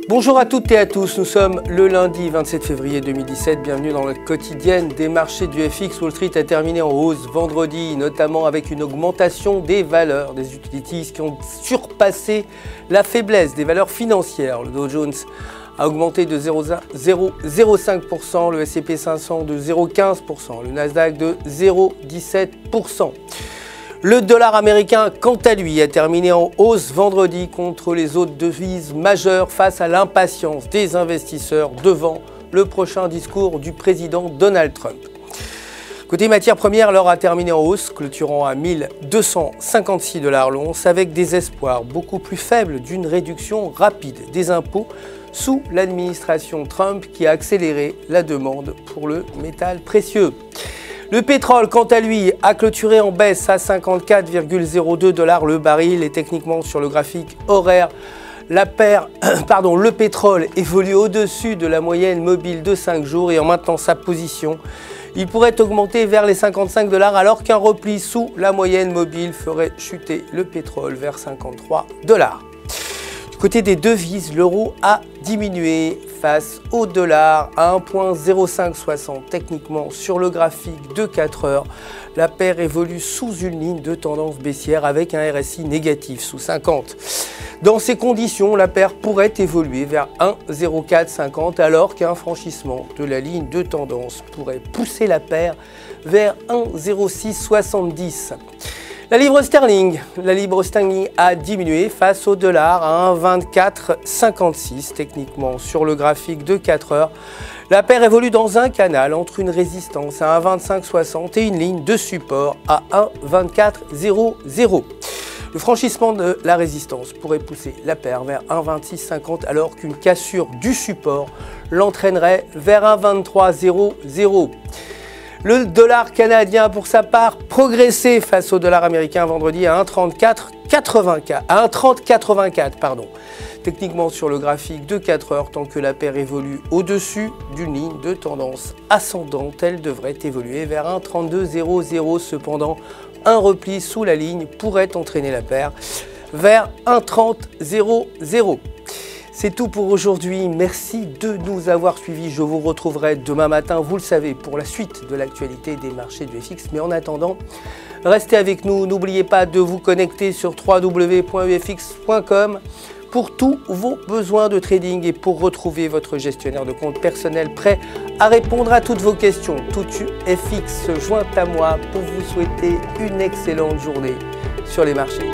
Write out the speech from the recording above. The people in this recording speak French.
Bonjour à toutes et à tous, nous sommes le lundi 27 février 2017, bienvenue dans la quotidienne des marchés du FX. Wall Street a terminé en hausse vendredi, notamment avec une augmentation des valeurs des utilities qui ont surpassé la faiblesse des valeurs financières. Le Dow Jones a augmenté de 0,05%, le S&P 500 de 0,15%, le Nasdaq de 0,17%. Le dollar américain, quant à lui, a terminé en hausse vendredi contre les autres devises majeures face à l'impatience des investisseurs devant le prochain discours du président Donald Trump. Côté matières premières, l'or a terminé en hausse, clôturant à 1256 $ l'once, avec des espoirs beaucoup plus faibles d'une réduction rapide des impôts sous l'administration Trump qui a accéléré la demande pour le métal précieux. Le pétrole, quant à lui, a clôturé en baisse à 54,02 $ le baril et techniquement sur le graphique horaire, le pétrole évolue au-dessus de la moyenne mobile de 5 jours et en maintenant sa position, il pourrait augmenter vers les 55 $ alors qu'un repli sous la moyenne mobile ferait chuter le pétrole vers 53 $. Du côté des devises, l'euro a diminué face au dollar à 1,0560 techniquement sur le graphique de 4 heures. La paire évolue sous une ligne de tendance baissière avec un RSI négatif sous 50. Dans ces conditions, la paire pourrait évoluer vers 1,0450 alors qu'un franchissement de la ligne de tendance pourrait pousser la paire vers 1,0670. La livre sterling a diminué face au dollar à 1,2456 techniquement sur le graphique de 4 heures. La paire évolue dans un canal entre une résistance à 1,2560 et une ligne de support à 1,2400. Le franchissement de la résistance pourrait pousser la paire vers 1,2650 alors qu'une cassure du support l'entraînerait vers 1,2300. Le dollar canadien, pour sa part, progressé face au dollar américain vendredi à 1,3084. Techniquement sur le graphique de 4 heures, tant que la paire évolue au-dessus d'une ligne de tendance ascendante, elle devrait évoluer vers 1,3200. Cependant, un repli sous la ligne pourrait entraîner la paire vers 1,3000. C'est tout pour aujourd'hui, merci de nous avoir suivis, je vous retrouverai demain matin, vous le savez, pour la suite de l'actualité des marchés du FX. Mais en attendant, restez avec nous, n'oubliez pas de vous connecter sur www.ufx.com pour tous vos besoins de trading et pour retrouver votre gestionnaire de compte personnel prêt à répondre à toutes vos questions. Tout UFX se joint à moi pour vous souhaiter une excellente journée sur les marchés.